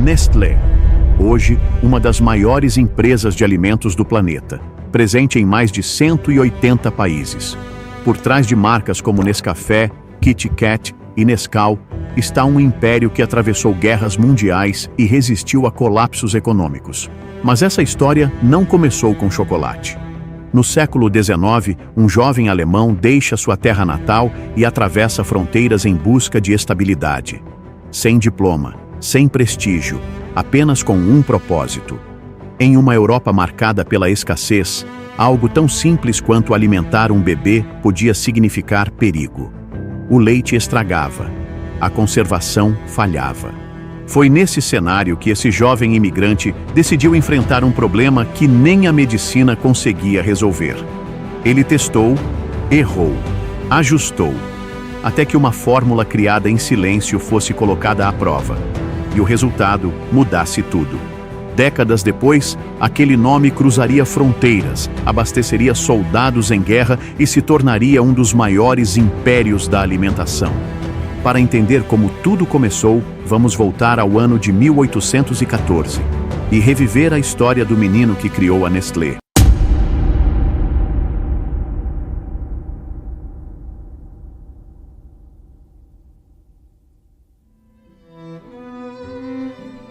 Nestlé. Hoje, uma das maiores empresas de alimentos do planeta, presente em mais de 180 países. Por trás de marcas como Nescafé, Kit Kat e Nescau, está um império que atravessou guerras mundiais e resistiu a colapsos econômicos. Mas essa história não começou com chocolate. No século XIX, um jovem alemão deixa sua terra natal e atravessa fronteiras em busca de estabilidade. Sem diploma, sem prestígio, apenas com um propósito. Em uma Europa marcada pela escassez, algo tão simples quanto alimentar um bebê podia significar perigo. O leite estragava, a conservação falhava. Foi nesse cenário que esse jovem imigrante decidiu enfrentar um problema que nem a medicina conseguia resolver. Ele testou, errou, ajustou, até que uma fórmula criada em silêncio fosse colocada à prova. E o resultado mudasse tudo. Décadas depois, aquele nome cruzaria fronteiras, abasteceria soldados em guerra e se tornaria um dos maiores impérios da alimentação. Para entender como tudo começou, vamos voltar ao ano de 1814 e reviver a história do menino que criou a Nestlé.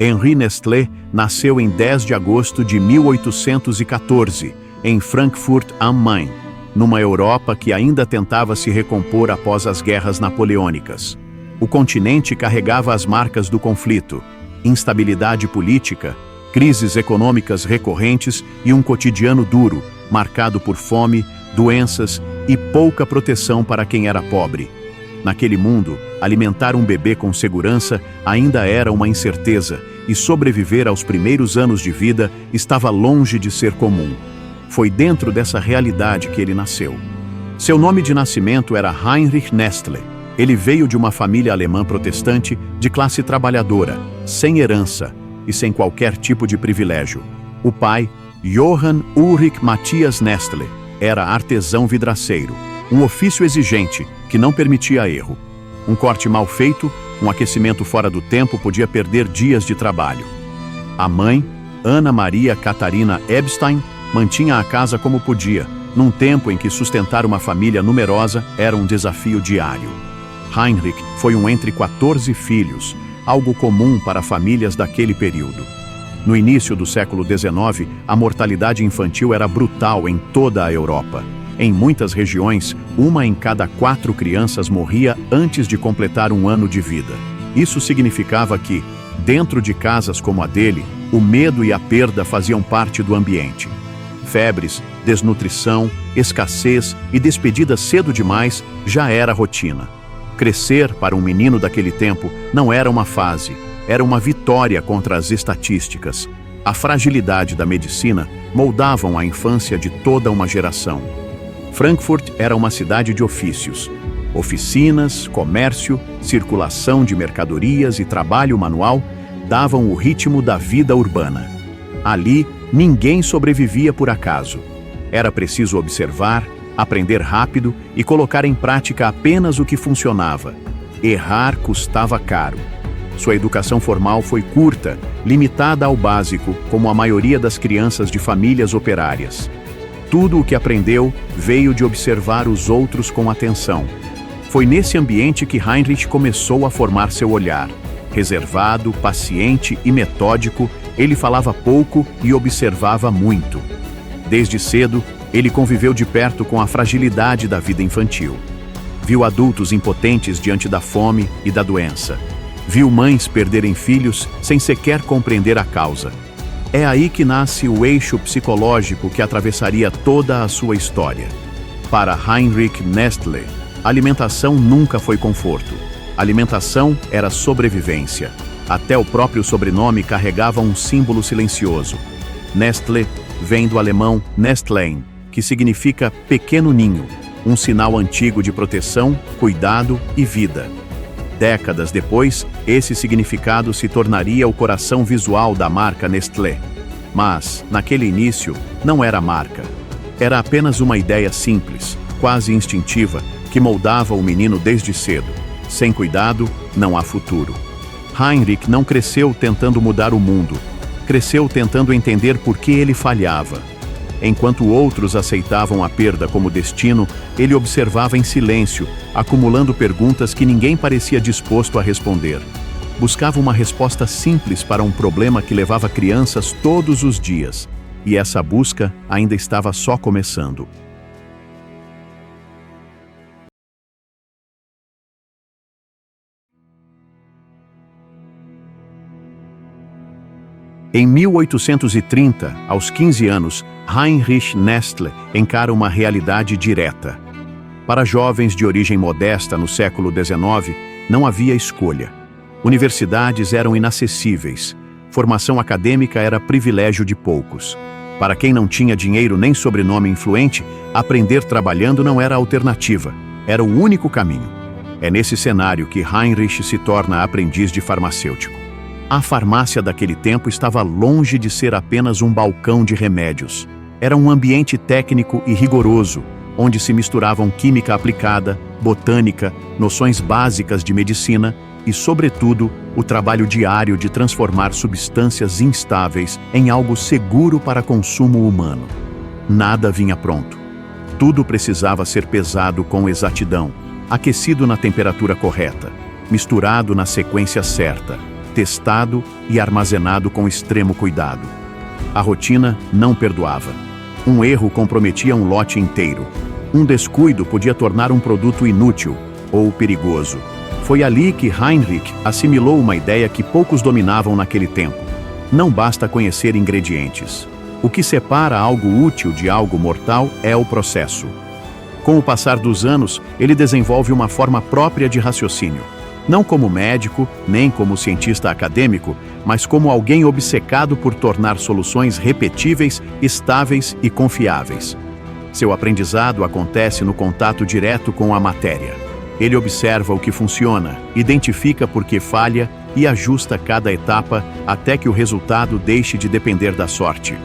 Henri Nestlé nasceu em 10 de agosto de 1814, em Frankfurt am Main, numa Europa que ainda tentava se recompor após as guerras napoleônicas. O continente carregava as marcas do conflito, instabilidade política, crises econômicas recorrentes e um cotidiano duro, marcado por fome, doenças e pouca proteção para quem era pobre. Naquele mundo, alimentar um bebê com segurança ainda era uma incerteza e sobreviver aos primeiros anos de vida estava longe de ser comum. Foi dentro dessa realidade que ele nasceu. Seu nome de nascimento era Heinrich Nestlé. Ele veio de uma família alemã protestante de classe trabalhadora, sem herança e sem qualquer tipo de privilégio. O pai, Johann Ulrich Matthias Nestlé, era artesão vidraceiro, um ofício exigente que não permitia erro. Um corte mal feito, um aquecimento fora do tempo podia perder dias de trabalho. A mãe, Ana Maria Catarina Epstein, mantinha a casa como podia, num tempo em que sustentar uma família numerosa era um desafio diário. Heinrich foi um entre 14 filhos, algo comum para famílias daquele período. No início do século XIX, a mortalidade infantil era brutal em toda a Europa. Em muitas regiões, 1 em cada 4 crianças morria antes de completar um ano de vida. Isso significava que, dentro de casas como a dele, o medo e a perda faziam parte do ambiente. Febres, desnutrição, escassez e despedidas cedo demais já era rotina. Crescer para um menino daquele tempo não era uma fase, era uma vitória contra as estatísticas. A fragilidade da medicina moldavam a infância de toda uma geração. Frankfurt era uma cidade de ofícios. Oficinas, comércio, circulação de mercadorias e trabalho manual davam o ritmo da vida urbana. Ali, ninguém sobrevivia por acaso. Era preciso observar, aprender rápido e colocar em prática apenas o que funcionava. Errar custava caro. Sua educação formal foi curta, limitada ao básico, como a maioria das crianças de famílias operárias. Tudo o que aprendeu veio de observar os outros com atenção. Foi nesse ambiente que Heinrich começou a formar seu olhar. Reservado, paciente e metódico, ele falava pouco e observava muito. Desde cedo, ele conviveu de perto com a fragilidade da vida infantil. Viu adultos impotentes diante da fome e da doença. Viu mães perderem filhos sem sequer compreender a causa. É aí que nasce o eixo psicológico que atravessaria toda a sua história. Para Heinrich Nestlé, alimentação nunca foi conforto. Alimentação era sobrevivência. Até o próprio sobrenome carregava um símbolo silencioso. Nestlé vem do alemão Nestlein, que significa pequeno ninho, um sinal antigo de proteção, cuidado e vida. Décadas depois, esse significado se tornaria o coração visual da marca Nestlé. Mas, naquele início, não era marca. Era apenas uma ideia simples, quase instintiva, que moldava o menino desde cedo. Sem cuidado, não há futuro. Heinrich não cresceu tentando mudar o mundo, cresceu tentando entender por que ele falhava. Enquanto outros aceitavam a perda como destino, ele observava em silêncio, acumulando perguntas que ninguém parecia disposto a responder. Buscava uma resposta simples para um problema que levava crianças todos os dias, e essa busca ainda estava só começando. Em 1830, aos 15 anos, Heinrich Nestle encara uma realidade direta. Para jovens de origem modesta no século XIX, não havia escolha. Universidades eram inacessíveis. Formação acadêmica era privilégio de poucos. Para quem não tinha dinheiro nem sobrenome influente, aprender trabalhando não era alternativa, era o único caminho. É nesse cenário que Heinrich se torna aprendiz de farmacêutico. A farmácia daquele tempo estava longe de ser apenas um balcão de remédios. Era um ambiente técnico e rigoroso, onde se misturavam química aplicada, botânica, noções básicas de medicina e, sobretudo, o trabalho diário de transformar substâncias instáveis em algo seguro para consumo humano. Nada vinha pronto. Tudo precisava ser pesado com exatidão, aquecido na temperatura correta, misturado na sequência certa, testado e armazenado com extremo cuidado. A rotina não perdoava. Um erro comprometia um lote inteiro. Um descuido podia tornar um produto inútil ou perigoso. Foi ali que Heinrich assimilou uma ideia que poucos dominavam naquele tempo. Não basta conhecer ingredientes. O que separa algo útil de algo mortal é o processo. Com o passar dos anos, ele desenvolve uma forma própria de raciocínio. Não como médico, nem como cientista acadêmico, mas como alguém obcecado por tornar soluções repetíveis, estáveis e confiáveis. Seu aprendizado acontece no contato direto com a matéria. Ele observa o que funciona, identifica por que falha e ajusta cada etapa até que o resultado deixe de depender da sorte.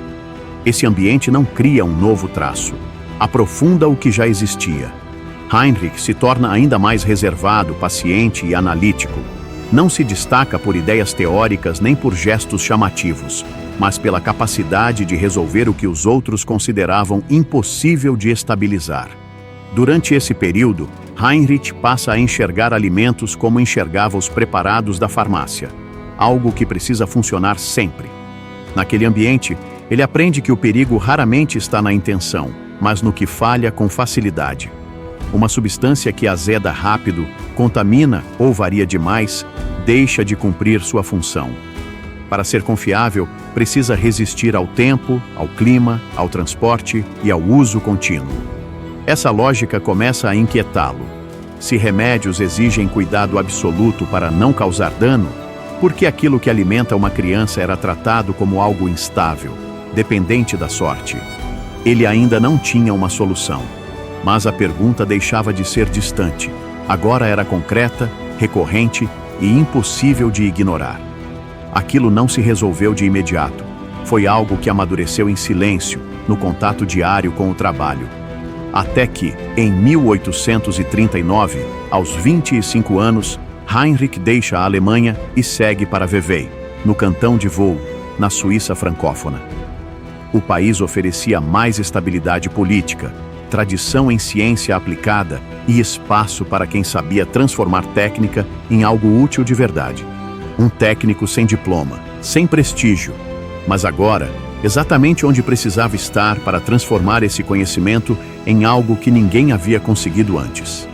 Esse ambiente não cria um novo traço, aprofunda o que já existia. Heinrich se torna ainda mais reservado, paciente e analítico. Não se destaca por ideias teóricas nem por gestos chamativos, mas pela capacidade de resolver o que os outros consideravam impossível de estabilizar. Durante esse período, Heinrich passa a enxergar alimentos como enxergava os preparados da farmácia, algo que precisa funcionar sempre. Naquele ambiente, ele aprende que o perigo raramente está na intenção, mas no que falha com facilidade. Uma substância que azeda rápido, contamina ou varia demais, deixa de cumprir sua função. Para ser confiável, precisa resistir ao tempo, ao clima, ao transporte e ao uso contínuo. Essa lógica começa a inquietá-lo. Se remédios exigem cuidado absoluto para não causar dano, por que aquilo que alimenta uma criança era tratado como algo instável, dependente da sorte? Ele ainda não tinha uma solução. Mas a pergunta deixava de ser distante. Agora era concreta, recorrente e impossível de ignorar. Aquilo não se resolveu de imediato. Foi algo que amadureceu em silêncio, no contato diário com o trabalho. Até que, em 1839, aos 25 anos, Heinrich deixa a Alemanha e segue para Vevey, no cantão de Vaud, na Suíça francófona. O país oferecia mais estabilidade política, tradição em ciência aplicada e espaço para quem sabia transformar técnica em algo útil de verdade. Um técnico sem diploma, sem prestígio, mas agora, exatamente onde precisava estar para transformar esse conhecimento em algo que ninguém havia conseguido antes.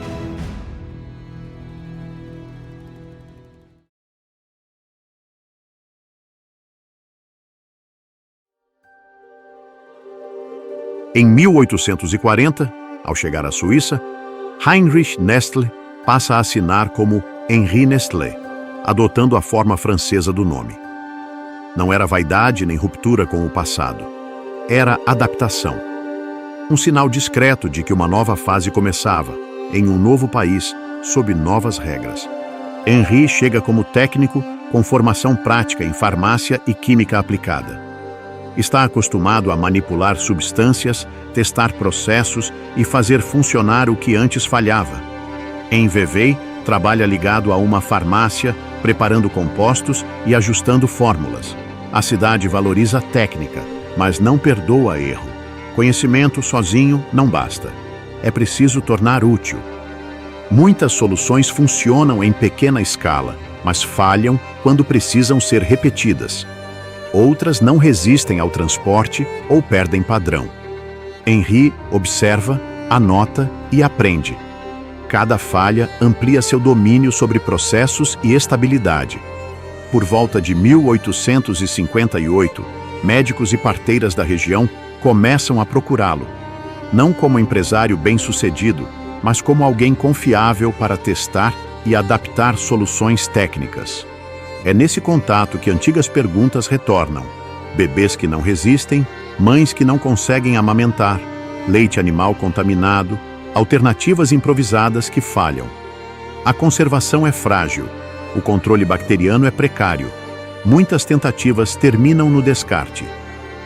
Em 1840, ao chegar à Suíça, Heinrich Nestle passa a assinar como Henri Nestlé, adotando a forma francesa do nome. Não era vaidade nem ruptura com o passado. Era adaptação. Um sinal discreto de que uma nova fase começava, em um novo país, sob novas regras. Henri chega como técnico com formação prática em farmácia e química aplicada. Está acostumado a manipular substâncias, testar processos e fazer funcionar o que antes falhava. Em Vevey, trabalha ligado a uma farmácia preparando compostos e ajustando fórmulas. A cidade valoriza a técnica, mas não perdoa erro. Conhecimento sozinho não basta. É preciso tornar útil. Muitas soluções funcionam em pequena escala, mas falham quando precisam ser repetidas. Outras não resistem ao transporte ou perdem padrão. Henry observa, anota e aprende. Cada falha amplia seu domínio sobre processos e estabilidade. Por volta de 1858, médicos e parteiras da região começam a procurá-lo, não como empresário bem-sucedido, mas como alguém confiável para testar e adaptar soluções técnicas. É nesse contato que antigas perguntas retornam: bebês que não resistem, mães que não conseguem amamentar, leite animal contaminado, alternativas improvisadas que falham. A conservação é frágil, o controle bacteriano é precário. Muitas tentativas terminam no descarte.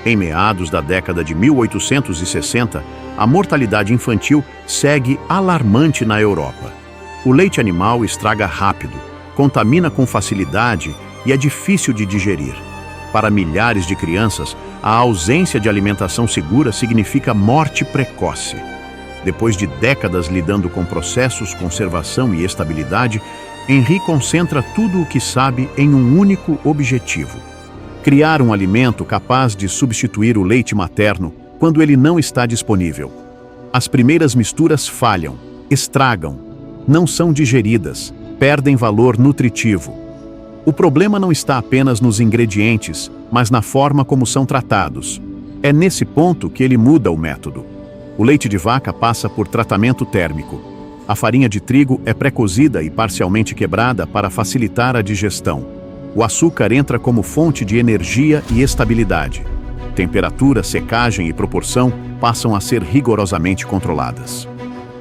Em meados da década de 1860, a mortalidade infantil segue alarmante na Europa. O leite animal estraga rápido, contamina com facilidade e é difícil de digerir. Para milhares de crianças, a ausência de alimentação segura significa morte precoce. Depois de décadas lidando com processos, conservação e estabilidade, Henry concentra tudo o que sabe em um único objetivo: criar um alimento capaz de substituir o leite materno quando ele não está disponível. As primeiras misturas falham, estragam, não são digeridas, perdem valor nutritivo. O problema não está apenas nos ingredientes, mas na forma como são tratados. É nesse ponto que ele muda o método. O leite de vaca passa por tratamento térmico. A farinha de trigo é pré-cozida e parcialmente quebrada para facilitar a digestão. O açúcar entra como fonte de energia e estabilidade. Temperatura, secagem e proporção passam a ser rigorosamente controladas.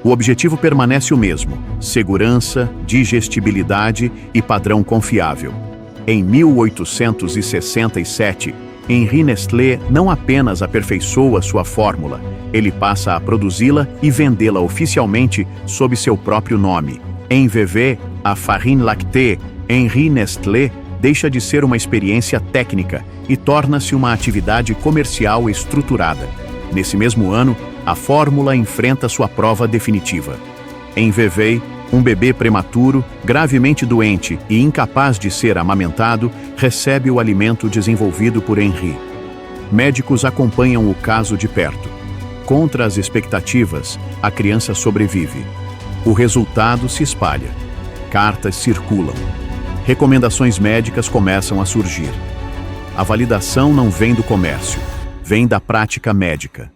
O objetivo permanece o mesmo: segurança, digestibilidade e padrão confiável. Em 1867, Henry Nestlé não apenas aperfeiçoa sua fórmula, ele passa a produzi-la e vendê-la oficialmente sob seu próprio nome. NVV, a Farine Lactée Henry Nestlé deixa de ser uma experiência técnica e torna-se uma atividade comercial estruturada. Nesse mesmo ano, a fórmula enfrenta sua prova definitiva. Em Vevey, um bebê prematuro, gravemente doente e incapaz de ser amamentado, recebe o alimento desenvolvido por Henry. Médicos acompanham o caso de perto. Contra as expectativas, a criança sobrevive. O resultado se espalha. Cartas circulam. Recomendações médicas começam a surgir. A validação não vem do comércio, vem da prática médica.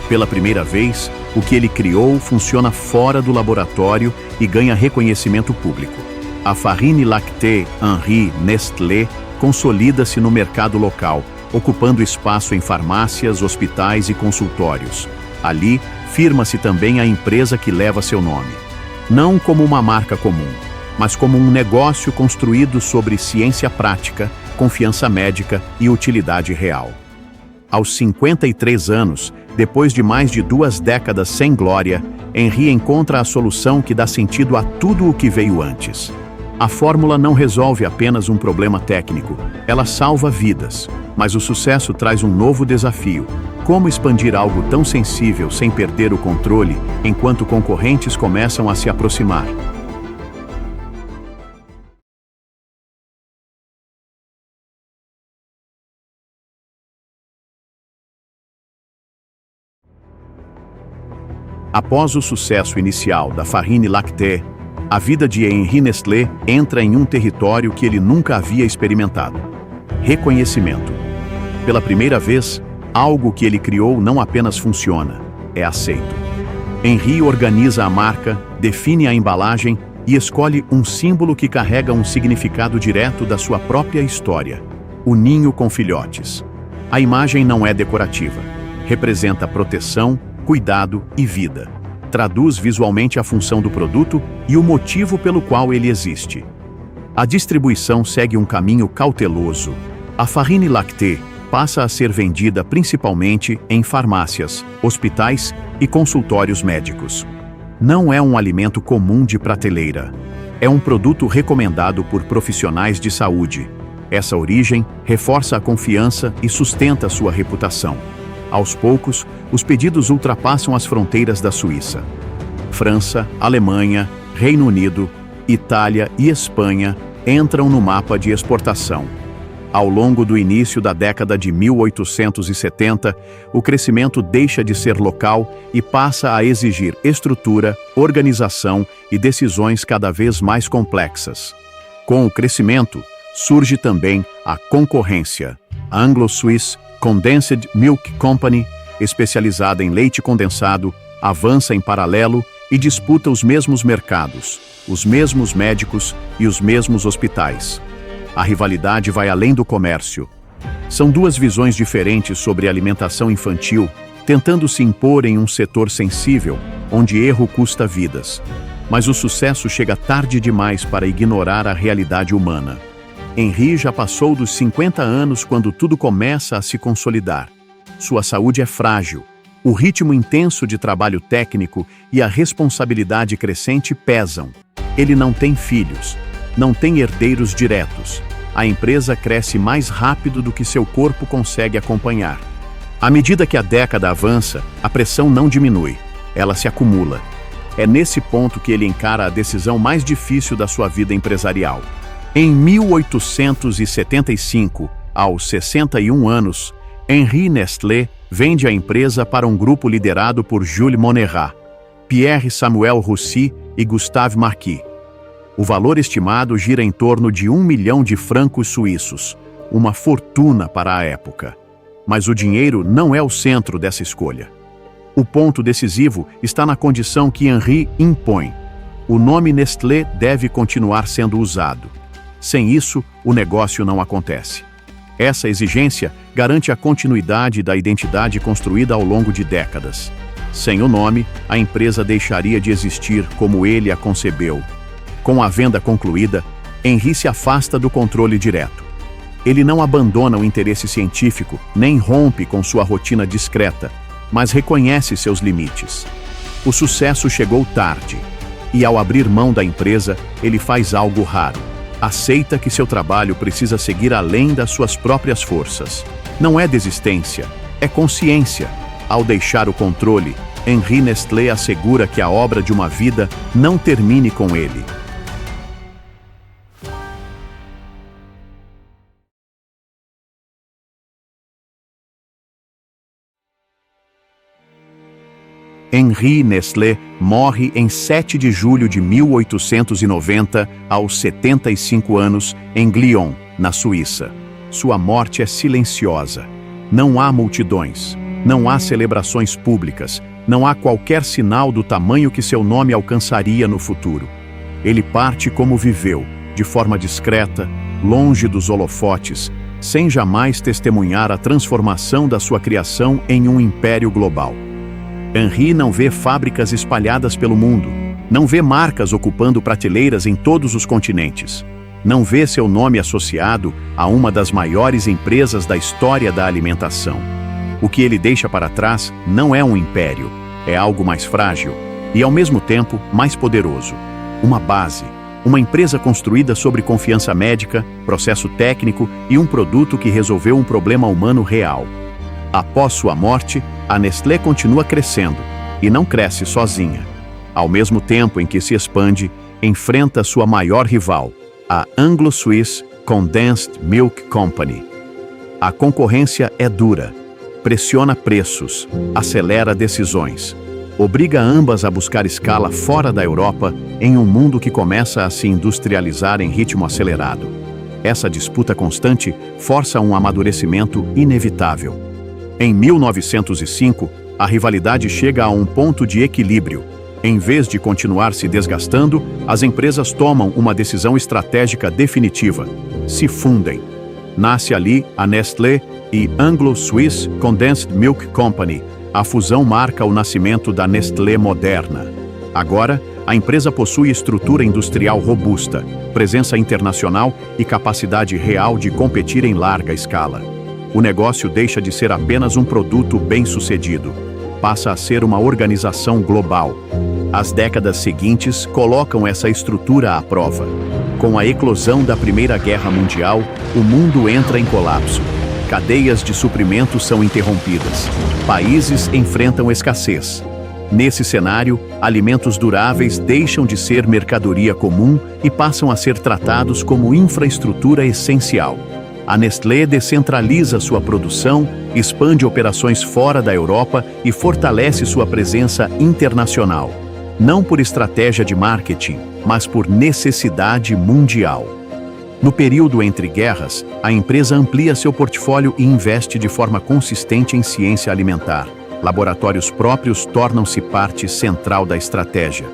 Pela primeira vez, o que ele criou funciona fora do laboratório e ganha reconhecimento público. A Farine Lactée Henry Nestlé consolida-se no mercado local, ocupando espaço em farmácias, hospitais e consultórios. Ali, firma-se também a empresa que leva seu nome. Não como uma marca comum, mas como um negócio construído sobre ciência prática, confiança médica e utilidade real. Aos 53 anos, depois de mais de 2 décadas sem glória, Henry encontra a solução que dá sentido a tudo o que veio antes. A fórmula não resolve apenas um problema técnico, ela salva vidas. Mas o sucesso traz um novo desafio: como expandir algo tão sensível sem perder o controle, enquanto concorrentes começam a se aproximar? Após o sucesso inicial da Farine Lactée, a vida de Henry Nestlé entra em um território que ele nunca havia experimentado: reconhecimento. Pela primeira vez, algo que ele criou não apenas funciona, é aceito. Henry organiza a marca, define a embalagem e escolhe um símbolo que carrega um significado direto da sua própria história: o ninho com filhotes. A imagem não é decorativa, representa proteção, cuidado e vida. Traduz visualmente a função do produto e o motivo pelo qual ele existe. A distribuição segue um caminho cauteloso. A Farine Lactée passa a ser vendida principalmente em farmácias, hospitais e consultórios médicos. Não é um alimento comum de prateleira. É um produto recomendado por profissionais de saúde. Essa origem reforça a confiança e sustenta sua reputação. Aos poucos, os pedidos ultrapassam as fronteiras da Suíça. França, Alemanha, Reino Unido, Itália e Espanha entram no mapa de exportação. Ao longo do início da década de 1870, o crescimento deixa de ser local e passa a exigir estrutura, organização e decisões cada vez mais complexas. Com o crescimento, surge também a concorrência. A Anglo-Swiss Condensed Milk Company, especializada em leite condensado, avança em paralelo e disputa os mesmos mercados, os mesmos médicos e os mesmos hospitais. A rivalidade vai além do comércio. São duas visões diferentes sobre alimentação infantil, tentando se impor em um setor sensível, onde erro custa vidas. Mas o sucesso chega tarde demais para ignorar a realidade humana. Henri já passou dos 50 anos quando tudo começa a se consolidar. Sua saúde é frágil. O ritmo intenso de trabalho técnico e a responsabilidade crescente pesam. Ele não tem filhos, não tem herdeiros diretos. A empresa cresce mais rápido do que seu corpo consegue acompanhar. À medida que a década avança, a pressão não diminui, ela se acumula. É nesse ponto que ele encara a decisão mais difícil da sua vida empresarial. Em 1875, aos 61 anos, Henri Nestlé vende a empresa para um grupo liderado por Jules Monerat, Pierre Samuel Roussy e Gustave Marquis. O valor estimado gira em torno de 1 milhão de francos suíços, uma fortuna para a época. Mas o dinheiro não é o centro dessa escolha. O ponto decisivo está na condição que Henri impõe. O nome Nestlé deve continuar sendo usado. Sem isso, o negócio não acontece. Essa exigência garante a continuidade da identidade construída ao longo de décadas. Sem o nome, a empresa deixaria de existir como ele a concebeu. Com a venda concluída, Henri se afasta do controle direto. Ele não abandona o interesse científico, nem rompe com sua rotina discreta, mas reconhece seus limites. O sucesso chegou tarde, e ao abrir mão da empresa, ele faz algo raro. Aceita que seu trabalho precisa seguir além das suas próprias forças. Não é desistência, é consciência. Ao deixar o controle, Henri Nestlé assegura que a obra de uma vida não termine com ele. Henri Nestlé morre em 7 de julho de 1890, aos 75 anos, em Glion, na Suíça. Sua morte é silenciosa. Não há multidões, não há celebrações públicas, não há qualquer sinal do tamanho que seu nome alcançaria no futuro. Ele parte como viveu, de forma discreta, longe dos holofotes, sem jamais testemunhar a transformação da sua criação em um império global. Henri não vê fábricas espalhadas pelo mundo, não vê marcas ocupando prateleiras em todos os continentes, não vê seu nome associado a uma das maiores empresas da história da alimentação. O que ele deixa para trás não é um império, é algo mais frágil e, ao mesmo tempo, mais poderoso. Uma base, uma empresa construída sobre confiança médica, processo técnico e um produto que resolveu um problema humano real. Após sua morte, a Nestlé continua crescendo, e não cresce sozinha. Ao mesmo tempo em que se expande, enfrenta sua maior rival, a Anglo-Swiss Condensed Milk Company. A concorrência é dura, pressiona preços, acelera decisões, obriga ambas a buscar escala fora da Europa em um mundo que começa a se industrializar em ritmo acelerado. Essa disputa constante força um amadurecimento inevitável. Em 1905, a rivalidade chega a um ponto de equilíbrio. Em vez de continuar se desgastando, as empresas tomam uma decisão estratégica definitiva: se fundem. Nasce ali a Nestlé e Anglo-Swiss Condensed Milk Company. A fusão marca o nascimento da Nestlé moderna. Agora, a empresa possui estrutura industrial robusta, presença internacional e capacidade real de competir em larga escala. O negócio deixa de ser apenas um produto bem-sucedido. Passa a ser uma organização global. As décadas seguintes colocam essa estrutura à prova. Com a eclosão da Primeira Guerra Mundial, o mundo entra em colapso. Cadeias de suprimento são interrompidas. Países enfrentam escassez. Nesse cenário, alimentos duráveis deixam de ser mercadoria comum e passam a ser tratados como infraestrutura essencial. A Nestlé descentraliza sua produção, expande operações fora da Europa e fortalece sua presença internacional. Não por estratégia de marketing, mas por necessidade mundial. No período entre guerras, a empresa amplia seu portfólio e investe de forma consistente em ciência alimentar. Laboratórios próprios tornam-se parte central da estratégia.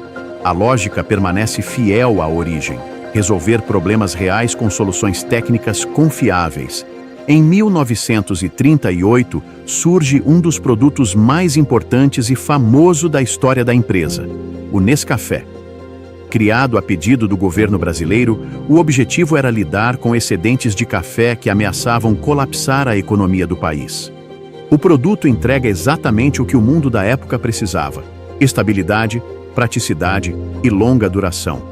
A lógica permanece fiel à origem: resolver problemas reais com soluções técnicas confiáveis. Em 1938, surge um dos produtos mais importantes e famoso da história da empresa, o Nescafé. Criado a pedido do governo brasileiro, o objetivo era lidar com excedentes de café que ameaçavam colapsar a economia do país. O produto entrega exatamente o que o mundo da época precisava: estabilidade, praticidade e longa duração.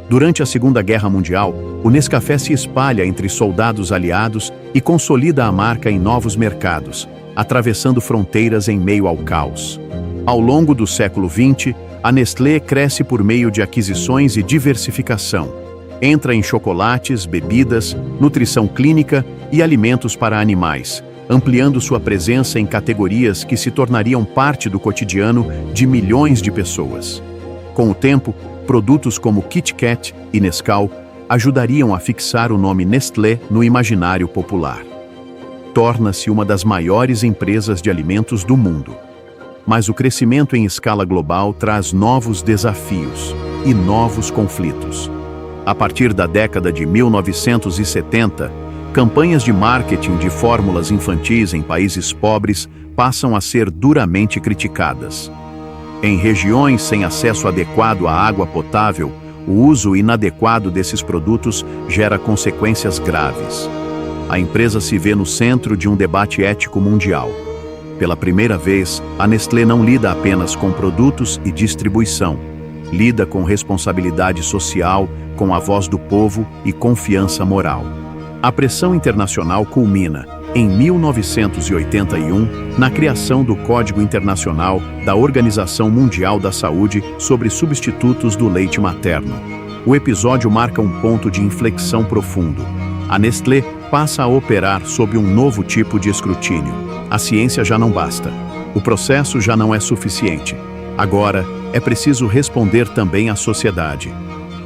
Durante a Segunda Guerra Mundial, o Nescafé se espalha entre soldados aliados e consolida a marca em novos mercados, atravessando fronteiras em meio ao caos. Ao longo do século XX, a Nestlé cresce por meio de aquisições e diversificação. Entra em chocolates, bebidas, nutrição clínica e alimentos para animais, ampliando sua presença em categorias que se tornariam parte do cotidiano de milhões de pessoas. Com o tempo, produtos como Kit Kat e Nescau ajudariam a fixar o nome Nestlé no imaginário popular. Torna-se uma das maiores empresas de alimentos do mundo. Mas o crescimento em escala global traz novos desafios e novos conflitos. A partir da década de 1970, campanhas de marketing de fórmulas infantis em países pobres passam a ser duramente criticadas. Em regiões sem acesso adequado à água potável, o uso inadequado desses produtos gera consequências graves. A empresa se vê no centro de um debate ético mundial. Pela primeira vez, a Nestlé não lida apenas com produtos e distribuição. Lida com responsabilidade social, com a voz do povo e confiança moral. A pressão internacional culmina, em 1981, na criação do Código Internacional da Organização Mundial da Saúde sobre substitutos do leite materno. O episódio marca um ponto de inflexão profundo. A Nestlé passa a operar sob um novo tipo de escrutínio. A ciência já não basta. O processo já não é suficiente. Agora, é preciso responder também à sociedade.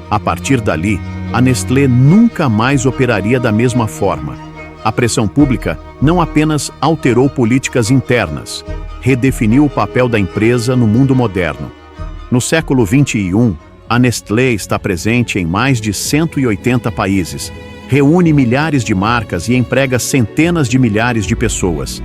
A partir dali, a Nestlé nunca mais operaria da mesma forma. A pressão pública não apenas alterou políticas internas, redefiniu o papel da empresa no mundo moderno. No século XXI, a Nestlé está presente em mais de 180 países, reúne milhares de marcas e emprega centenas de milhares de pessoas.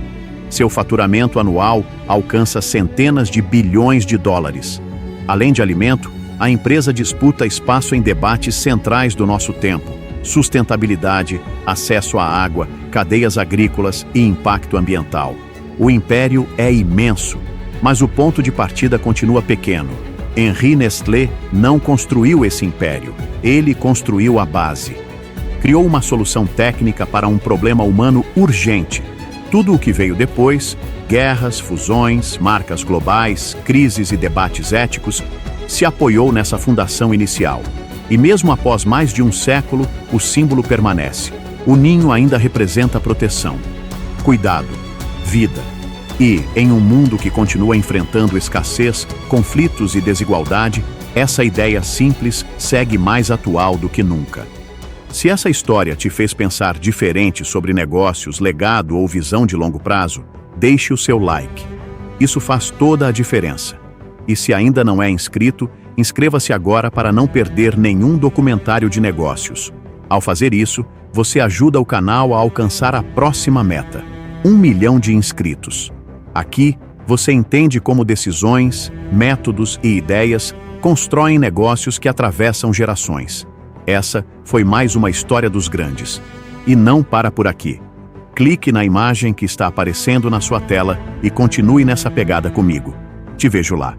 Seu faturamento anual alcança centenas de bilhões de dólares. Além de alimento, a empresa disputa espaço em debates centrais do nosso tempo: sustentabilidade, acesso à água, cadeias agrícolas e impacto ambiental. O império é imenso, mas o ponto de partida continua pequeno. Henri Nestlé não construiu esse império, ele construiu a base. Criou uma solução técnica para um problema humano urgente. Tudo o que veio depois, guerras, fusões, marcas globais, crises e debates éticos, se apoiou nessa fundação inicial. E mesmo após mais de um século, o símbolo permanece. O ninho ainda representa proteção, cuidado, vida. E, em um mundo que continua enfrentando escassez, conflitos e desigualdade, essa ideia simples segue mais atual do que nunca. Se essa história te fez pensar diferente sobre negócios, legado ou visão de longo prazo, deixe o seu like. Isso faz toda a diferença. E se ainda não é inscrito, inscreva-se agora para não perder nenhum documentário de negócios. Ao fazer isso, você ajuda o canal a alcançar a próxima meta: 1 milhão de inscritos. Aqui, você entende como decisões, métodos e ideias constroem negócios que atravessam gerações. Essa foi mais uma história dos grandes. E não para por aqui. Clique na imagem que está aparecendo na sua tela e continue nessa pegada comigo. Te vejo lá.